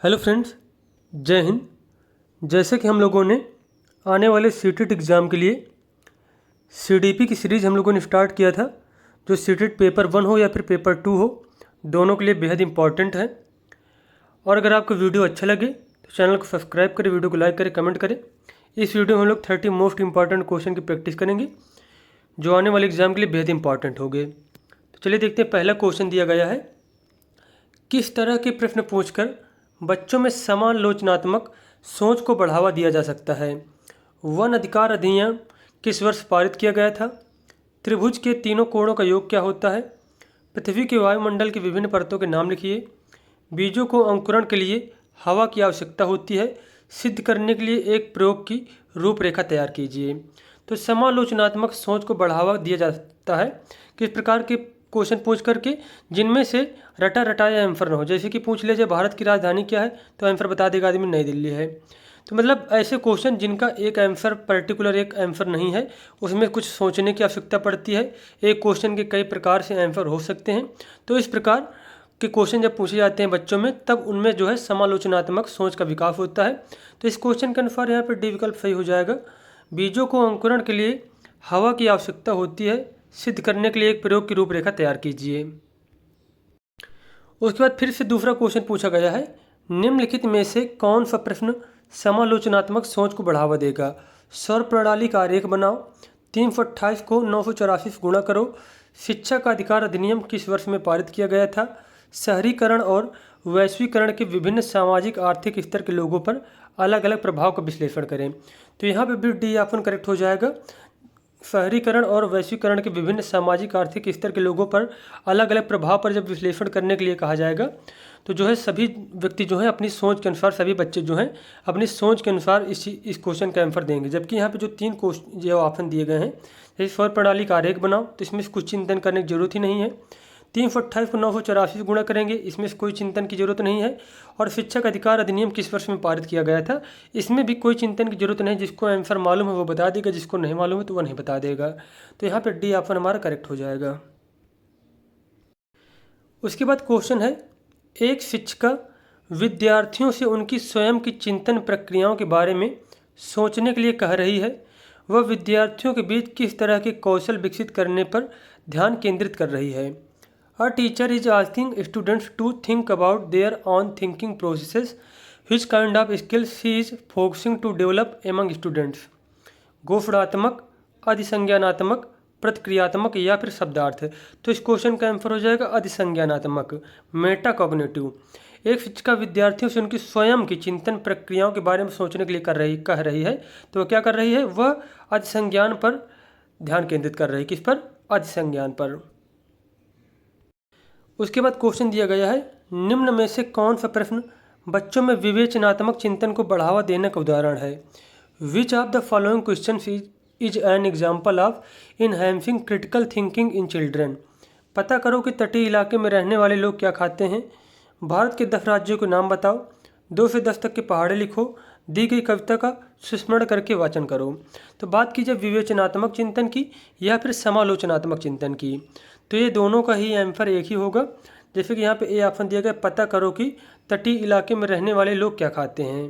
Hello friends, जय हिंद। जैसे कि हम लोगों ने आने वाले सीटेट एग्ज़ाम के लिए सीडीपी की सीरीज़ हम लोगों ने स्टार्ट किया था, जो सीटेट पेपर 1 हो या फिर पेपर 2 हो, दोनों के लिए बेहद इंपॉर्टेंट है। और अगर आपको वीडियो अच्छा लगे तो चैनल को सब्सक्राइब करें, वीडियो को लाइक करें, कमेंट करें। इस वीडियो में हम लोग 30 मोस्ट इंपॉर्टेंट क्वेश्चन की प्रैक्टिस करेंगे, जो आने वाले एग्ज़ाम के लिए बेहद इंपॉर्टेंट होंगे। तो चलिए देखते हैं। पहला क्वेश्चन दिया गया है, किस तरह के प्रश्न पूछकर बच्चों में समालोचनात्मक सोच को बढ़ावा दिया जा सकता है। वन अधिकार अधिनियम किस वर्ष पारित किया गया था। त्रिभुज के तीनों कोणों का योग क्या होता है। पृथ्वी के वायुमंडल की विभिन्न परतों के नाम लिखिए। बीजों को अंकुरण के लिए हवा की आवश्यकता होती है। सिद्ध करने के लिए एक प्रयोग की रूपरेखा तैयार कीजिए। तो समालोचनात्मक सोच को बढ़ावा दिया जाता है किस प्रकार के क्वेश्चन पूछ करके जिनमें से रटा रटाया आंसर न हो। जैसे कि पूछ लीजिए भारत की राजधानी क्या है, तो आंसर बता देगा आदमी नई दिल्ली है। तो मतलब ऐसे क्वेश्चन जिनका एक आंसर पर्टिकुलर एक आंसर नहीं है, उसमें कुछ सोचने की आवश्यकता पड़ती है। एक क्वेश्चन के कई प्रकार से आंसर हो सकते हैं। तो इस प्रकार के क्वेश्चन जब पूछे जाते हैं बच्चों में, तब उनमें जो है समालोचनात्मक सोच का विकास होता है। तो इस क्वेश्चन के अनुसार यहाँ पर डी विकल्प सही हो जाएगा। बीजों को अंकुरण के लिए हवा की आवश्यकता होती है। सिद्ध करने के लिए एक प्रयोग की रूपरेखा तैयार कीजिए। उसके बाद फिर से दूसरा क्वेश्चन पूछा गया है, निम्नलिखित में से कौन सा प्रश्न समालोचनात्मक सोच को बढ़ावा देगा। सौर प्रणाली का आरेख बनाओ। 328 को 984 से गुणा करो। शिक्षा का अधिकार अधिनियम किस वर्ष में पारित किया गया था। शहरीकरण और वैश्वीकरण के विभिन्न सामाजिक आर्थिक स्तर के लोगों पर अलग अलग प्रभाव का विश्लेषण करें। तो यहाँ पे भी डी ऑप्शन करेक्ट हो जाएगा। शहरीकरण और वैश्वीकरण के विभिन्न सामाजिक आर्थिक स्तर के लोगों पर अलग अलग प्रभाव पर जब विश्लेषण करने के लिए कहा जाएगा, तो जो है सभी व्यक्ति जो है अपनी सोच के अनुसार, सभी बच्चे जो हैं अपनी सोच के अनुसार इस क्वेश्चन का आंसर देंगे। जबकि यहाँ पे जो 3 क्वेश्चन जो ऑप्शन दिए गए हैं, जैसे सौर प्रणाली का आरेख बनाओ, तो इसमें कुछ चिंतन करने की जरूरत ही नहीं है। 328 को 984 से गुणा करेंगे, इसमें से कोई चिंतन की जरूरत नहीं है। और शिक्षक अधिकार अधिनियम किस वर्ष में पारित किया गया था, इसमें भी कोई चिंतन की जरूरत नहीं। जिसको आंसर मालूम है वो बता देगा, जिसको नहीं मालूम है तो वो नहीं बता देगा। तो यहाँ पे डी ऑप्शन हमारा करेक्ट हो जाएगा। उसके बाद क्वेश्चन है, एक शिक्षिका विद्यार्थियों से उनकी स्वयं की चिंतन प्रक्रियाओं के बारे में सोचने के लिए कह रही है। वह विद्यार्थियों के बीच किस तरह के कौशल विकसित करने पर ध्यान केंद्रित कर रही है। A teacher is asking students to think about their own thinking processes. Which kind of skills she is focusing to develop among students? घोषणात्मक, अधिसंज्ञानात्मक, प्रतिक्रियात्मक या फिर शब्दार्थ। तो इस क्वेश्चन का आंसर हो जाएगा अधिसंज्ञानात्मक, मेटाकॉग्निटिव। एक शिक्षिका विद्यार्थियों से उनकी स्वयं की चिंतन प्रक्रियाओं के बारे में सोचने के लिए कह रही है। तो वह क्या कर रही है, वह अधिसंज्ञान पर ध्यान केंद्रित कर रही है। किस पर, अधिसंज्ञान पर। उसके बाद क्वेश्चन दिया गया है, निम्न में से कौन सा प्रश्न बच्चों में विवेचनात्मक चिंतन को बढ़ावा देने का उदाहरण है। Which of the following question is an example of enhancing critical thinking in children. पता करो कि तटीय इलाके में रहने वाले लोग क्या खाते हैं। भारत के 10 राज्यों के नाम बताओ। 2 से 10 तक के पहाड़े लिखो। दी गई कविता का सुस्मरण करके वाचन करो। तो बात कीजिए विवेचनात्मक चिंतन की या फिर समालोचनात्मक चिंतन की, तो ये दोनों का ही आंसर एक ही होगा। जैसे कि यहाँ पे ए ऑप्शन दिया गया, पता करो कि तटीय इलाके में रहने वाले लोग क्या खाते हैं।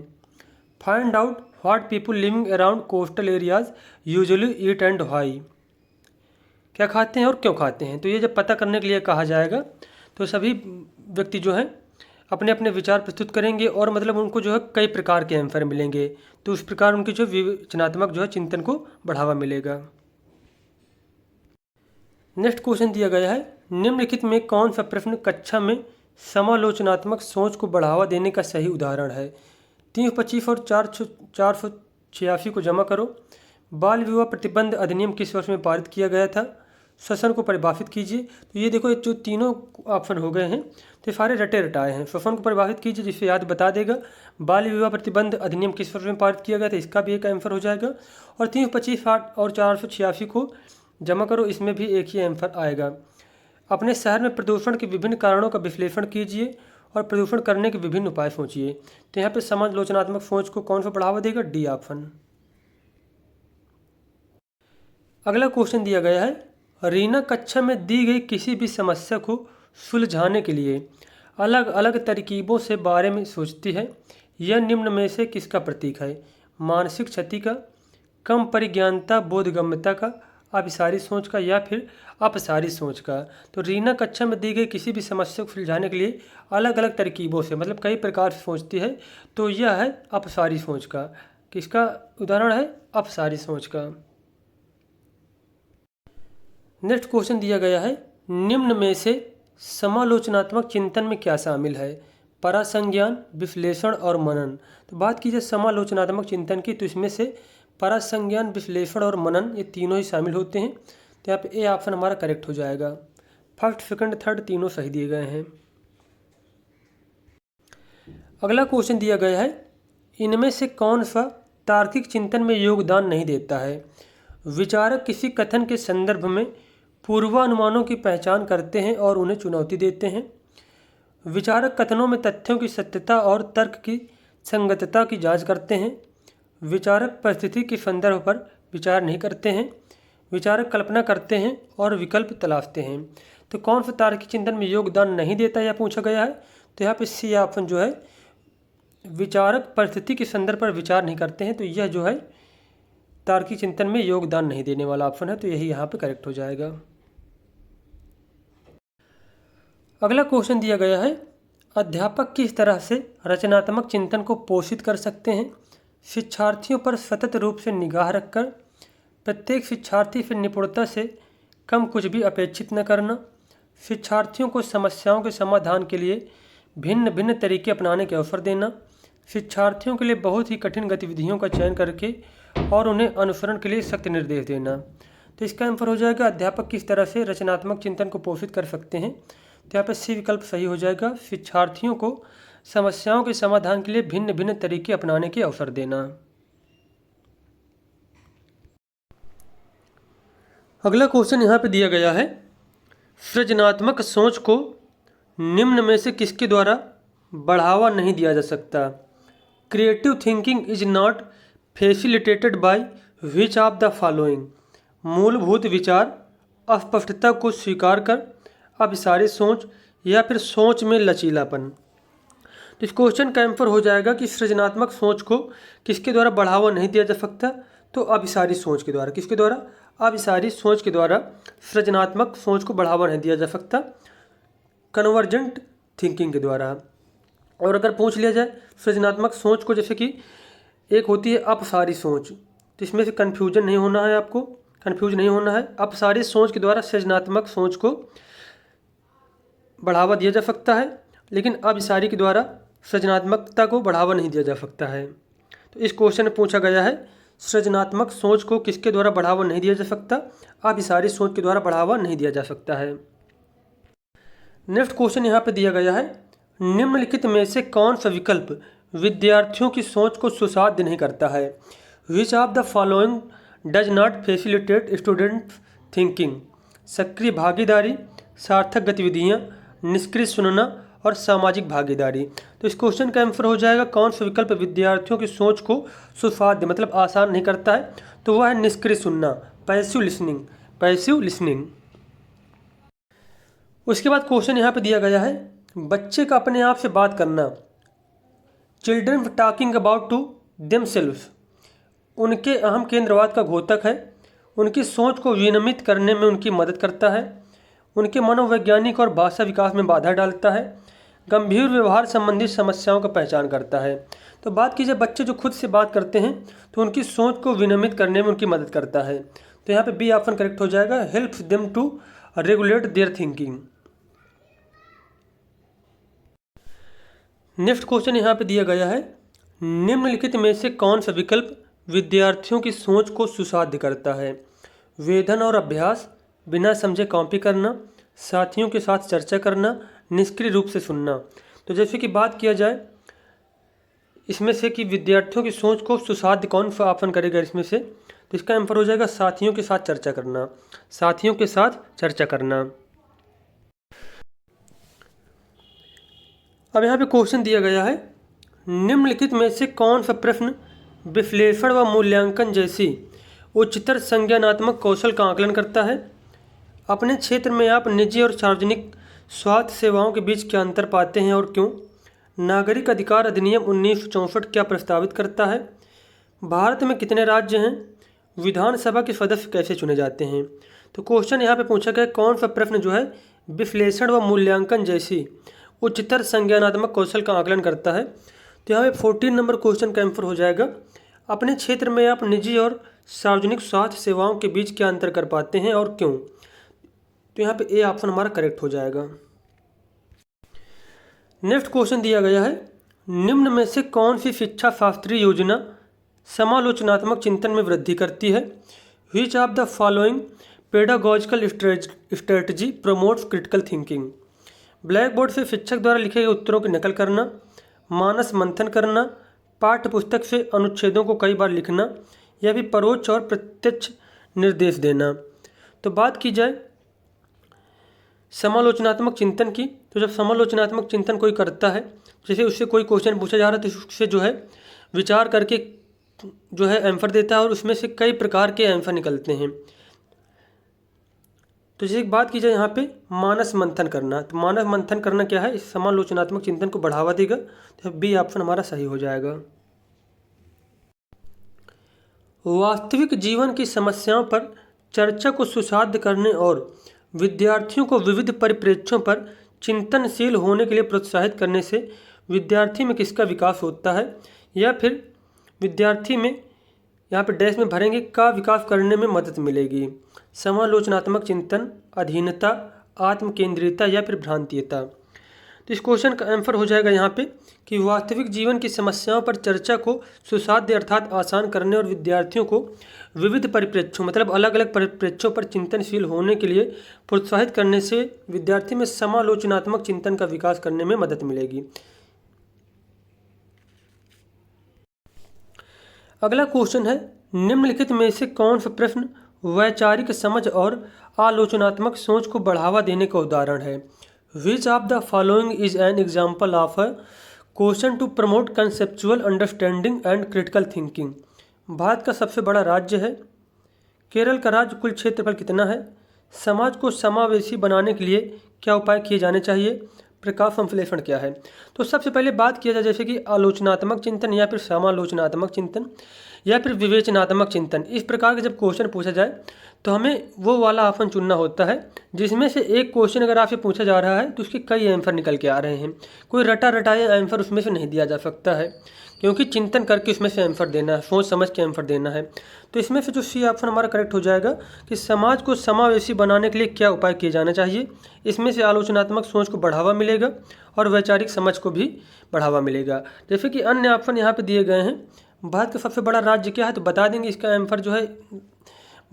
Find out what people living around coastal areas usually eat and why. क्या खाते हैं और क्यों खाते हैं। तो ये जब पता करने के लिए कहा जाएगा, तो सभी व्यक्ति जो हैं अपने अपने विचार प्रस्तुत करेंगे और मतलब उनको जो है कई प्रकार के आंसर मिलेंगे। तो उस प्रकार उनकी जो विवेचनात्मक जो है चिंतन को बढ़ावा मिलेगा। नेक्स्ट क्वेश्चन दिया गया है, निम्नलिखित में कौन सा प्रश्न कक्षा में समालोचनात्मक सोच को बढ़ावा देने का सही उदाहरण है। 325 और 486 को जमा करो। बाल विवाह प्रतिबंध अधिनियम किस वर्ष में पारित किया गया था। श्वसन को परिभाषित कीजिए। तो ये देखो, जो तीनों ऑप्शन हो गए हैं तो सारे रटे रटाए हैं। श्वसन को परिभाषित कीजिए, जिससे याद बता देगा। बाल विवाह प्रतिबंध अधिनियम किस वर्ष में पारित किया गया था, इसका भी एक आंसर हो जाएगा। और 325 और 486 को जमा करो, इसमें भी एक ही आंसर आएगा। अपने शहर में प्रदूषण के विभिन्न कारणों का विश्लेषण कीजिए और प्रदूषण करने के विभिन्न उपाय सोचिए। तो यहाँ पे समालोचनात्मक सोच को कौन सा बढ़ावा देगा, डी ऑप्शन। अगला क्वेश्चन दिया गया है, रीना कक्षा में दी गई किसी भी समस्या को सुलझाने के लिए अलग अलग तरकीबों से बारे में सोचती है। यह निम्न में से किसका प्रतीक है? मानसिक क्षति का, कम परिज्ञानता बोधगम्यता का, अभिसारी सोच का, या फिर अपसारी सोच का। तो रीना कक्षा में दी गई किसी भी समस्या को सुलझाने के लिए अलग अलग तरकीबों से मतलब कई प्रकार से सोचती है, तो यह है अपसारी सोच का। किसका उदाहरण है? अपसारी सोच का। नेक्स्ट क्वेश्चन दिया गया है, निम्न में से समालोचनात्मक चिंतन में क्या शामिल है? परासंज्ञान, विश्लेषण और मनन। तो बात की जाए समालोचनात्मक चिंतन की, तो इसमें से परासंज्ञान, विश्लेषण और मनन ये तीनों ही शामिल होते हैं। तो यहाँ पे ए ऑप्शन हमारा करेक्ट हो जाएगा। फर्स्ट, सेकंड, थर्ड तीनों सही दिए गए हैं। अगला क्वेश्चन दिया गया है, इनमें से कौन सा तार्किक चिंतन में योगदान नहीं देता है? विचारक किसी कथन के संदर्भ में पूर्वानुमानों की पहचान करते हैं और उन्हें चुनौती देते हैं। विचारक कथनों में तथ्यों की सत्यता और तर्क की संगतता की जांच करते हैं। विचारक परिस्थिति के संदर्भ पर विचार नहीं करते हैं। विचारक कल्पना करते हैं और विकल्प तलाशते हैं। तो कौन सा तार्किक चिंतन में योगदान नहीं देता यह पूछा गया है? तो यहाँ पे सी ऑप्शन जो है, विचारक परिस्थिति के संदर्भ पर विचार नहीं करते हैं, तो यह जो है तार्किक चिंतन में योगदान नहीं देने वाला ऑप्शन है। तो यही यहाँ पे करेक्ट हो जाएगा। अगला क्वेश्चन दिया गया है, अध्यापक किस तरह से रचनात्मक चिंतन को पोषित कर सकते हैं? शिक्षार्थियों पर सतत रूप से निगाह रखकर, प्रत्येक शिक्षार्थी से निपुणता से कम कुछ भी अपेक्षित न करना, शिक्षार्थियों को समस्याओं के समाधान के लिए भिन्न भिन्न तरीके अपनाने के अवसर देना, शिक्षार्थियों के लिए बहुत ही कठिन गतिविधियों का चयन करके और उन्हें अनुसरण के लिए सख्त निर्देश देना। तो इसका आंसर हो जाएगा, अध्यापक किस तरह से रचनात्मक चिंतन को पोषित कर सकते हैं। तो यहाँ पर सी विकल्प सही हो जाएगा, शिक्षार्थियों को समस्याओं के समाधान के लिए भिन्न भिन्न तरीके अपनाने के अवसर देना। अगला क्वेश्चन यहाँ पे दिया गया है, सृजनात्मक सोच को निम्न में से किसके द्वारा बढ़ावा नहीं दिया जा सकता? Creative thinking is not facilitated by which of the following? मूलभूत विचार, अस्पष्टता को स्वीकार कर, अभिसारी सोच, या फिर सोच में लचीलापन। तो इस क्वेश्चन का आंसर हो जाएगा कि सृजनात्मक सोच को किसके द्वारा बढ़ावा नहीं दिया जा सकता? तो अभिसारी सोच के द्वारा। किसके द्वारा? अभिसारी सोच के द्वारा सृजनात्मक सोच को बढ़ावा नहीं दिया जा सकता, कन्वर्जेंट थिंकिंग के द्वारा। और अगर पूछ लिया जाए सृजनात्मक सोच को, जैसे कि एक होती है अपसारी सोच, तो इसमें से कन्फ्यूजन नहीं होना है, आपको कन्फ्यूज नहीं होना है। अपसारी सोच के द्वारा सृजनात्मक सोच को बढ़ावा दिया जा सकता है, लेकिन अभिसारी के द्वारा सृजनात्मकता को बढ़ावा नहीं दिया जा सकता है। तो इस क्वेश्चन में पूछा गया है, सृजनात्मक सोच को किसके द्वारा बढ़ावा नहीं दिया जा सकता? अभिसारी सोच के द्वारा बढ़ावा नहीं दिया जा सकता है। नेक्स्ट क्वेश्चन यहाँ पे दिया गया है, निम्नलिखित में से कौन सा विकल्प विद्यार्थियों की सोच को सुसाध्य नहीं करता है? Which of the following does not facilitate student thinking? सक्रिय भागीदारी, सार्थक गतिविधियाँ, निष्क्रिय सुनना और सामाजिक भागीदारी। तो इस क्वेश्चन का आंसर हो जाएगा, कौन सा विकल्प विद्यार्थियों की सोच को सुसाध्य मतलब आसान नहीं करता है? तो वह है निष्क्रिय सुनना, पैसिव लिसनिंग, पैसिव लिसनिंग। उसके बाद क्वेश्चन यहाँ पे दिया गया है, बच्चे का अपने आप से बात करना, children talking about to themselves, उनके अहम केंद्रवाद का घोतक है, उनकी सोच को विनियमित करने में उनकी मदद करता है, उनके मनोवैज्ञानिक और भाषा विकास में बाधा डालता है, गंभीर व्यवहार संबंधी समस्याओं का पहचान करता है। तो बात कीजिए बच्चे जो खुद से बात करते हैं तो उनकी सोच को विनियमित करने में उनकी मदद करता है। तो यहाँ पे बी ऑप्शन करेक्ट हो जाएगा, helps them to regulate their thinking. Next question यहाँ पे दिया गया है, निम्नलिखित में से कौन सा विकल्प विद्यार्थियों की सोच को सुसाध्य करता है? वेधन और अभ्यास, बिना समझे कॉपी करना, साथियों के साथ चर्चा करना, निष्क्रिय रूप से सुनना। तो जैसे कि बात किया जाए इसमें से कि विद्यार्थियों की सोच को सुसाध्य कौन सा ऑप्शन करेगा इसमें से, तो इसका आंसर हो जाएगा साथियों के साथ चर्चा करना, साथियों के साथ चर्चा करना। अब यहाँ पे क्वेश्चन दिया गया है, निम्नलिखित में से कौन सा प्रश्न विश्लेषण व मूल्यांकन जैसी उच्चतर संज्ञानात्मक कौशल का आकलन करता है? अपने क्षेत्र में आप निजी और सार्वजनिक स्वास्थ्य सेवाओं के बीच क्या अंतर पाते हैं और क्यों? नागरिक अधिकार अधिनियम 1964 क्या प्रस्तावित करता है? भारत में कितने राज्य हैं? विधानसभा के सदस्य कैसे चुने जाते हैं? तो क्वेश्चन यहाँ पे पूछा गया कौन सा प्रश्न जो है विश्लेषण व मूल्यांकन जैसी उच्चतर संज्ञानात्मक कौशल का आकलन करता है। तो यहाँ पे 14 नंबर क्वेश्चन का आंसर हो जाएगा, अपने क्षेत्र में आप निजी और सार्वजनिक स्वास्थ्य सेवाओं के बीच क्या अंतर कर पाते हैं और क्यों? तो यहाँ पे ए ऑप्शन हमारा करेक्ट हो जाएगा। नेक्स्ट क्वेश्चन दिया गया है, निम्न में से कौन सी शिक्षा शास्त्री योजना समालोचनात्मक चिंतन में वृद्धि करती है? Which of the following pedagogical strategy promotes critical thinking? Black board से शिक्षक द्वारा लिखे गए उत्तरों की नकल करना, मानस मंथन करना, पाठ्य पुस्तक से अनुच्छेदों को कई बार लिखना, या भी परोक्ष और प्रत्यक्ष निर्देश देना। तो बात की जाए समालोचनात्मक चिंतन की, तो जब समालोचनात्मक चिंतन कोई करता है, जैसे उससे कोई क्वेश्चन पूछा जा रहा है तो उससे जो है विचार करके जो है आंसर देता है और उसमें से कई प्रकार के आंसर निकलते हैं। तो जैसे बात की जाए यहाँ पे मानस मंथन करना, तो मानस मंथन करना क्या है, इस समालोचनात्मक चिंतन को बढ़ावा देगा। तो बी ऑप्शन हमारा सही हो जाएगा। वास्तविक जीवन की समस्याओं पर चर्चा को सुसाध्य करने और विद्यार्थियों को विविध परिप्रेक्ष्यों पर चिंतनशील होने के लिए प्रोत्साहित करने से विद्यार्थी में किसका विकास होता है? या फिर विद्यार्थी में यहाँ पे डैश में भरेंगे का विकास करने में मदद मिलेगी? समालोचनात्मक चिंतन, अधीनता, आत्मकेंद्रिता या फिर भ्रांतियता? तो इस क्वेश्चन का आंसर हो जाएगा यहाँ पे कि वास्तविक जीवन की समस्याओं पर चर्चा को सुसाध्य अर्थात आसान करने और विद्यार्थियों को विविध परिप्रेक्ष्यों मतलब अलग अलग परिप्रेक्ष्यों पर चिंतनशील होने के लिए प्रोत्साहित करने से विद्यार्थी में समालोचनात्मक चिंतन का विकास करने में मदद मिलेगी। अगला क्वेश्चन है, निम्नलिखित में से कौन सा प्रश्न वैचारिक समझ और आलोचनात्मक सोच को बढ़ावा देने का उदाहरण है? Which of the following is an example of a question to promote conceptual understanding and critical thinking? Bharat का सबसे बड़ा राज्य है। केरल का राज्य कुल क्षेत्रफल कितना है? समाज को समावेशी बनाने के लिए क्या उपाय किए जाने चाहिए? प्रकाश संश्लेषण क्या है? तो सबसे पहले बात किया जाए जैसे कि आलोचनात्मक चिंतन या फिर समालोचनात्मक चिंतन या फिर विवेचनात्मक चिंतन, इस प्रकार के जब क्वेश्चन पूछा जाए तो हमें वो वाला ऑप्शन चुनना होता है जिसमें से एक क्वेश्चन अगर आपसे पूछा जा रहा है तो उसके कई आंसर निकल के आ रहे हैं। कोई रटा रटाया आंसर उसमें से नहीं दिया जा सकता है क्योंकि चिंतन करके उसमें से आंसर देना है, सोच समझ के आंसर देना है। तो इसमें से जो सी ऑप्शन हमारा करेक्ट हो जाएगा कि समाज को समावेशी बनाने के लिए क्या उपाय किए जाने चाहिए। इसमें से आलोचनात्मक सोच को बढ़ावा मिलेगा और वैचारिक समझ को भी बढ़ावा मिलेगा। जैसे कि अन्य ऑप्शन यहाँ पे दिए गए हैं, भारत का सबसे बड़ा राज्य क्या है तो बता देंगे इसका आंसर जो है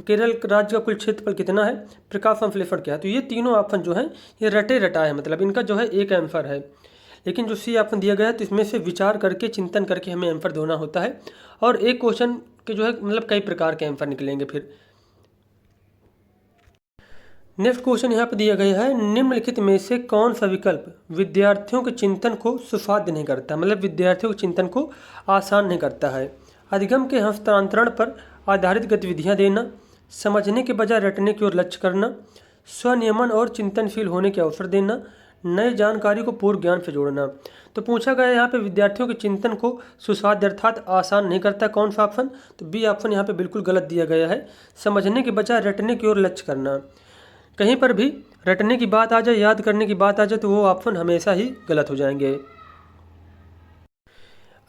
केरल राज्य का कुल क्षेत्रफल कितना है, प्रकाश संश्लेषण क्या है। तो ये तीनों ऑप्शन जो है ये रटे रटा है, मतलब इनका जो है एक आंसर है, लेकिन जो सी ऑप्शन दिया गया है तो इसमें से विचार करके चिंतन करके हमें आंसर देना होता है और एक क्वेश्चन के जो है मतलब कई प्रकार के आंसर निकलेंगे। फिर नेक्स्ट क्वेश्चन यहाँ पर दिया गया है, निम्नलिखित में से कौन सा विकल्प विद्यार्थियों के चिंतन को सुसाध्य नहीं करता, मतलब विद्यार्थियों के चिंतन को आसान नहीं करता है? अधिगम के हस्तांतरण पर आधारित गतिविधियाँ देना, समझने के बजाय रटने की ओर लक्ष्य करना, स्वनियमन और चिंतनशील होने के अवसर देना, नई जानकारी को पूर्व ज्ञान से जोड़ना। तो पूछा गया यहाँ पे विद्यार्थियों के चिंतन को सुसाध्य अर्थात आसान नहीं करता, कौन सा ऑप्शन? तो बी ऑप्शन यहाँ पे बिल्कुल गलत दिया गया है, समझने के बजाय रटने की ओर लक्ष्य करना। कहीं पर भी रटने की बात आ जाए, याद करने की बात आ जाए तो वो ऑप्शन हमेशा ही गलत हो जाएंगे।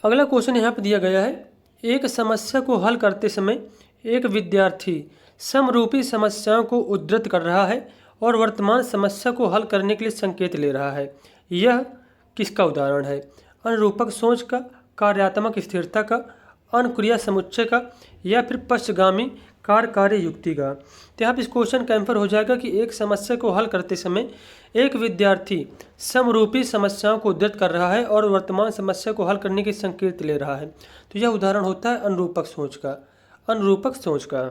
अगला क्वेश्चन यहाँ पे दिया गया है, एक समस्या को हल करते समय एक विद्यार्थी समरूपी समस्याओं को उद्धृत कर रहा है और वर्तमान समस्या को हल करने के लिए संकेत ले रहा है, यह किसका उदाहरण है? अनुरूपक सोच का, कार्यात्मक स्थिरता का, अनुक्रिया समुच्चय का या फिर पश्चगामी कार्य युक्ति का? तो यहाँ पर इस क्वेश्चन का आंसर हो जाएगा कि एक समस्या को हल करते समय एक विद्यार्थी समरूपी समस्याओं को उद्धृत कर रहा है और वर्तमान समस्या को हल करने के संकेत ले रहा है। तो यह उदाहरण होता है अनुरूपक सोच का, अनुरूपक सोच का।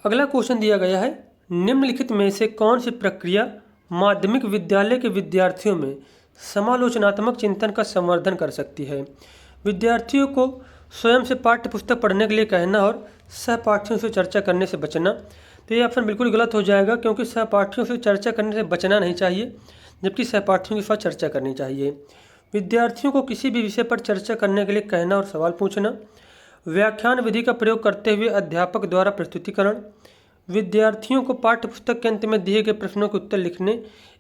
अगला क्वेश्चन दिया गया है, निम्नलिखित में से कौन सी प्रक्रिया माध्यमिक विद्यालय के विद्यार्थियों में समालोचनात्मक चिंतन का संवर्धन कर सकती है? विद्यार्थियों को स्वयं से पाठ्य पुस्तक पढ़ने के लिए कहना और सहपाठियों से चर्चा करने से बचना, तो ये ऑप्शन बिल्कुल गलत हो जाएगा, क्योंकि सहपाठियों से चर्चा करने से बचना नहीं चाहिए, जबकि सहपाठियों के साथ चर्चा करनी चाहिए। विद्यार्थियों को किसी भी विषय पर चर्चा करने के लिए कहना और सवाल पूछना। व्याख्यान विधि का प्रयोग करते हुए अध्यापक द्वारा प्रस्तुतिकरण। विद्यार्थियों को पाठ्य पुस्तक के अंत में दिए गए प्रश्नों के उत्तर लिखने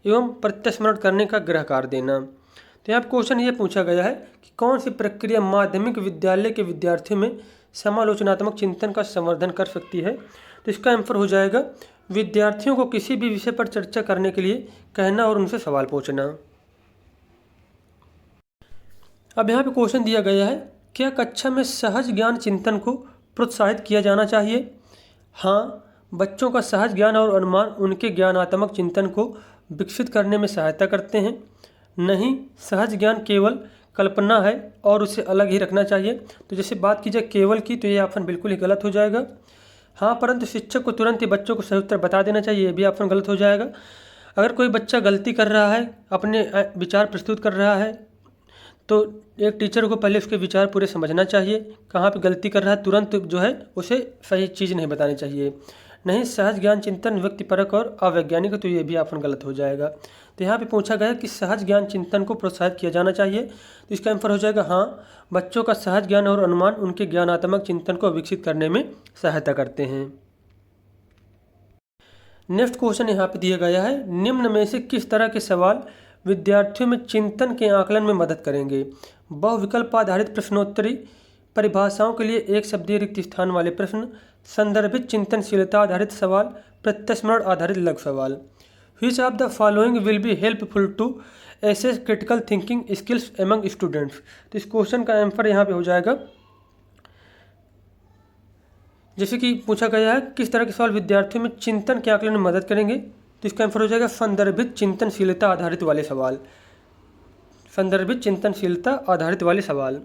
एवं प्रत्यस्मरण करने का गृह कार्य देना। तो यहाँ पर क्वेश्चन ये पूछा गया है कि कौन सी प्रक्रिया माध्यमिक विद्यालय के विद्यार्थियों में समालोचनात्मक चिंतन का संवर्धन कर सकती है। तो इसका आंसर हो जाएगा विद्यार्थियों को किसी भी विषय पर चर्चा करने के लिए कहना और उनसे सवाल पूछना। अब यहाँ पे क्वेश्चन दिया गया है, क्या कक्षा में सहज ज्ञान चिंतन को प्रोत्साहित किया जाना चाहिए? हाँ, बच्चों का सहज ज्ञान और अनुमान उनके ज्ञानात्मक चिंतन को विकसित करने में सहायता करते हैं। नहीं, सहज ज्ञान केवल कल्पना है और उसे अलग ही रखना चाहिए। तो जैसे बात की जाए केवल की, तो ये ऑप्शन बिल्कुल ही गलत हो जाएगा। हाँ, परंतु शिक्षक को तुरंत ही बच्चों को सही उत्तर बता देना चाहिए, ये भी ऑप्शन गलत हो जाएगा। अगर कोई बच्चा गलती कर रहा है, अपने विचार प्रस्तुत कर रहा है, तो एक टीचर को पहले उसके विचार पूरे समझना चाहिए, कहाँ पे गलती कर रहा है, तुरंत जो है उसे सही चीज़ नहीं बतानी चाहिए। नहीं, सहज ज्ञान चिंतन व्यक्तिपरक और अवैज्ञानिक है, तो ये भी ऑप्शन गलत हो जाएगा। तो यहाँ पे पूछा गया कि सहज ज्ञान चिंतन को प्रोत्साहित किया जाना चाहिए, तो इसका आंसर हो जाएगा हाँ, बच्चों का सहज ज्ञान और अनुमान उनके ज्ञानात्मक चिंतन को विकसित करने में सहायता करते हैं। नेक्स्ट क्वेश्चन यहाँ पे दिया गया है, निम्न में से किस तरह के सवाल विद्यार्थियों में चिंतन के आकलन में मदद करेंगे? बहुविकल्प आधारित प्रश्नोत्तरी, परिभाषाओं के लिए एक शब्दीय रिक्त स्थान वाले प्रश्न, संदर्भित चिंतनशीलता आधारित सवाल, प्रत्यस्मरण आधारित लघु सवाल। Which of the following will be helpful to assess critical thinking skills among students? तो इस क्वेश्चन का आंसर यहाँ पे हो जाएगा, जैसे कि पूछा गया है किस तरह के सवाल विद्यार्थियों में चिंतन के आकलन में मदद करेंगे, तो इसका आंसर हो जाएगा संदर्भित चिंतनशीलता आधारित वाले सवाल। संदर्भित चिंतनशीलता आधारित वाले सवाल।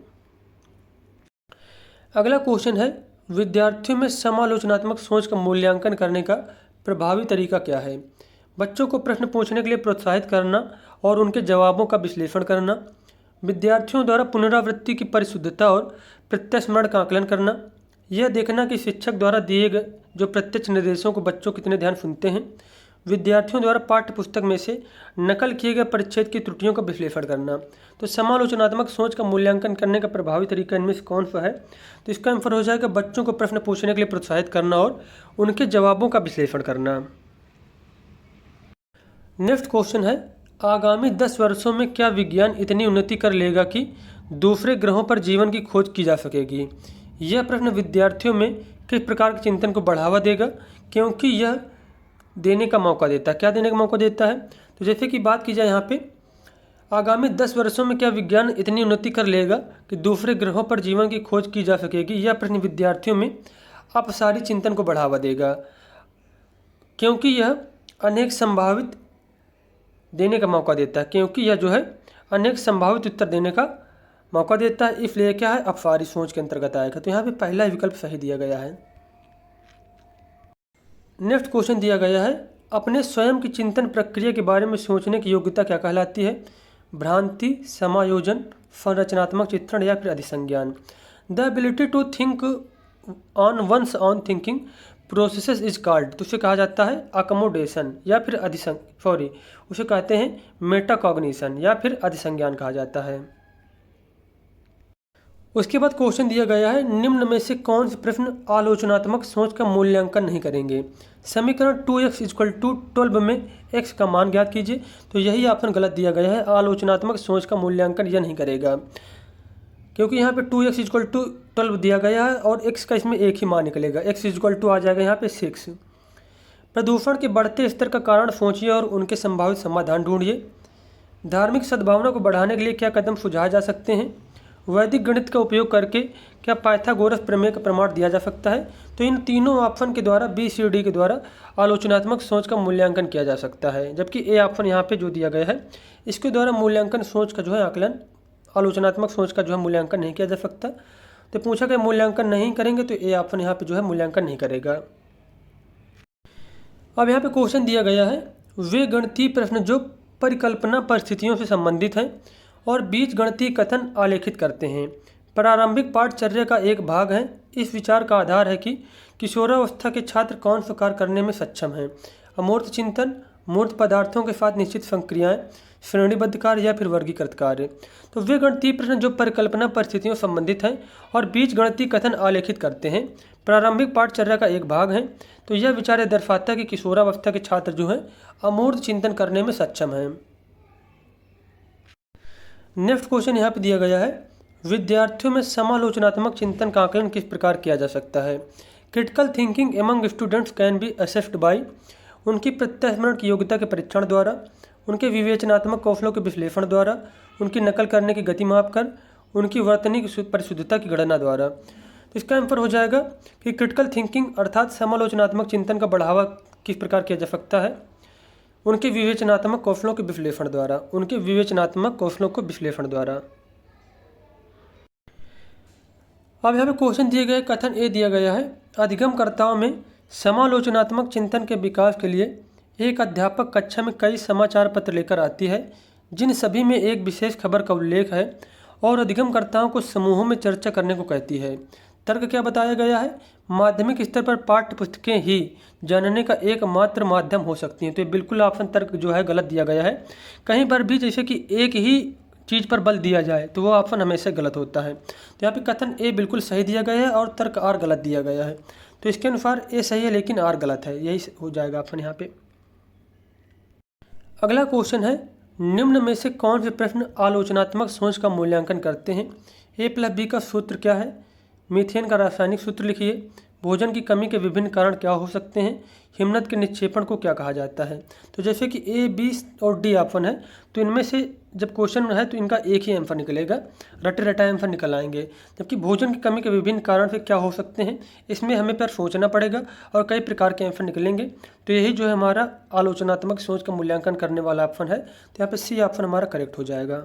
अगला क्वेश्चन है, विद्यार्थियों में समालोचनात्मक सोच का मूल्यांकन करने का प्रभावी तरीका क्या है? बच्चों को प्रश्न पूछने के लिए प्रोत्साहित करना और उनके जवाबों का विश्लेषण करना, विद्यार्थियों द्वारा पुनरावृत्ति की परिशुद्धता और प्रत्यस्मरण का आकलन करना, यह देखना कि शिक्षक द्वारा दिए गए जो प्रत्यक्ष निर्देशों को बच्चों कितने ध्यान सुनते हैं, विद्यार्थियों द्वारा पाठ्य पुस्तक में से नकल किए गए परिच्छेद की त्रुटियों का विश्लेषण करना। तो समालोचनात्मक सोच का मूल्यांकन करने का प्रभावी तरीका इनमें से कौन सा है? तो इसका आंसर हो जाएगा बच्चों को प्रश्न पूछने के लिए प्रोत्साहित करना और उनके जवाबों का विश्लेषण करना। नेक्स्ट क्वेश्चन है, आगामी 10 वर्षों में क्या विज्ञान इतनी उन्नति कर लेगा कि दूसरे ग्रहों पर जीवन की खोज की जा सकेगी? यह प्रश्न विद्यार्थियों में किस प्रकार के चिंतन को बढ़ावा देगा, क्योंकि यह देने का मौका देता है। क्या देने का मौका देता है? तो जैसे कि बात की जाए यहाँ पे, आगामी 10 वर्षों में क्या विज्ञान इतनी उन्नति कर लेगा कि दूसरे ग्रहों पर जीवन की खोज की जा सकेगी, यह प्रश्न विद्यार्थियों में अपसारी चिंतन को बढ़ावा देगा, क्योंकि यह अनेक संभावित देने का मौका देता है, क्योंकि यह जो है अनेक संभावित उत्तर देने का मौका देता है, इसलिए क्या है अपसारी सोच के अंतर्गत आएगा। तो यहाँ पे पहला विकल्प सही दिया गया है। नेक्स्ट क्वेश्चन दिया गया है, अपने स्वयं की चिंतन प्रक्रिया के बारे में सोचने की योग्यता क्या कहलाती है? भ्रांति, समायोजन, संरचनात्मक चित्रण या फिर अधिसंज्ञान। The ability to think on one's on thinking processes is called, तो उसे कहा जाता है अकोमोडेशन या फिर उसे कहते हैं मेटाकॉग्निशन या फिर अधिसंज्ञान कहा जाता है। उसके बाद क्वेश्चन दिया गया है, निम्न में से कौन से प्रश्न आलोचनात्मक सोच का मूल्यांकन नहीं करेंगे? समीकरण 2x = 12 में x का मान ज्ञात कीजिए। तो यही ऑप्शन गलत दिया गया है, आलोचनात्मक सोच का मूल्यांकन यह नहीं करेगा, क्योंकि यहाँ पे 2x = 12 दिया गया है और x का इसमें एक ही मान निकलेगा, x = आ जाएगा यहाँ पे 6। प्रदूषण के बढ़ते स्तर का कारण सोचिए और उनके संभावित समाधान ढूंढिए। धार्मिक सद्भावना को बढ़ाने के लिए क्या कदम सुझाए जा सकते हैं? वैदिक गणित का उपयोग करके क्या पाइथागोरस प्रमेय का प्रमाण दिया जा सकता है? तो इन तीनों ऑप्शन के द्वारा BCD के द्वारा आलोचनात्मक सोच का मूल्यांकन किया जा सकता है, जबकि ए ऑप्शन यहाँ पे जो दिया गया है इसके द्वारा मूल्यांकन सोच का जो है आकलन, आलोचनात्मक सोच का जो है मूल्यांकन नहीं किया जा सकता। तो पूछा गया मूल्यांकन नहीं करेंगे, तो ए ऑप्शन यहाँ पे जो है मूल्यांकन नहीं करेगा। अब यहाँ पे क्वेश्चन दिया गया है, वे गणितीय प्रश्न जो परिकल्पना परिस्थितियों से संबंधित हैं और बीज गणितीय कथन आलेखित करते हैं प्रारंभिक पाठचर्या का एक भाग है। इस विचार का आधार है कि किशोरावस्था के छात्र कौन सा कार्य करने में सक्षम हैं। अमूर्त चिंतन, मूर्त पदार्थों के साथ निश्चित संक्रियाएं, श्रेणीबद्ध कार्य या फिर वर्गीकृत कार्य। तो वे गणितीय प्रश्न जो परिकल्पना परिस्थितियों संबंधित हैं और बीज गणितीय कथन आलेखित करते हैं, प्रारंभिक पाठचर्या का एक भाग है। तो यह विचार दर्शाता है कि किशोरावस्था के छात्र जो हैं अमूर्त चिंतन करने में सक्षम हैं। नेक्स्ट क्वेश्चन यहाँ पे दिया गया है, विद्यार्थियों में समालोचनात्मक चिंतन का आकलन किस प्रकार किया जा सकता है। Critical thinking among students can be assessed by, उनकी प्रत्यास्मरण की योग्यता के परीक्षण द्वारा, उनके विवेचनात्मक कौशलों के विश्लेषण द्वारा, उनकी नकल करने की गति माप कर, उनकी वर्तनी परिशुद्धता की गणना द्वारा। तो इसका आंसर हो जाएगा कि क्रिटिकल थिंकिंग अर्थात समालोचनात्मक चिंतन का बढ़ावा किस प्रकार किया जा सकता है, उनके विवेचनात्मक कौशलों के विश्लेषण द्वारा, उनके विवेचनात्मक कौशलों को विश्लेषण द्वारा। अब यहाँ पे क्वेश्चन दिए गए, कथन ए दिया गया है, अधिगमकर्ताओं में समालोचनात्मक चिंतन के विकास के लिए एक अध्यापक कक्षा में कई समाचार पत्र लेकर आती है, जिन सभी में एक विशेष खबर का उल्लेख है और अधिगमकर्ताओं को समूहों में चर्चा करने को कहती है। तर्क क्या बताया गया है, माध्यमिक स्तर पर पाठ्य पुस्तकें ही जानने का एकमात्र माध्यम हो सकती हैं। तो ये बिल्कुल ऑप्शन तर्क जो है गलत दिया गया है। कहीं पर भी जैसे कि एक ही चीज़ पर बल दिया जाए तो वो ऑप्शन हमेशा गलत होता है। तो यहाँ पे कथन ए बिल्कुल सही दिया गया है और तर्क आर गलत दिया गया है। तो इसके अनुसार ए सही है लेकिन आर गलत है, यही हो जाएगा ऑप्शन यहाँ पे। अगला क्वेश्चन है, निम्न में से कौन से प्रश्न आलोचनात्मक सोच का मूल्यांकन करते हैं। A+B का सूत्र क्या है, मीथेन का रासायनिक सूत्र लिखिए, भोजन की कमी के विभिन्न कारण क्या हो सकते हैं, हिमनद के निक्षेपण को क्या कहा जाता है। तो जैसे कि ए, बी और डी ऑप्शन है, तो इनमें से जब क्वेश्चन है तो इनका एक ही आंसर निकलेगा, रटे रटाए आंसर निकल आएंगे। जबकि भोजन की कमी के विभिन्न कारण से क्या हो सकते हैं, इसमें हमें पर सोचना पड़ेगा और कई प्रकार के आंसर निकलेंगे। तो यही जो है हमारा आलोचनात्मक सोच का मूल्यांकन करने वाला ऑप्शन है। तो यहाँ पे सी ऑप्शन हमारा करेक्ट हो जाएगा।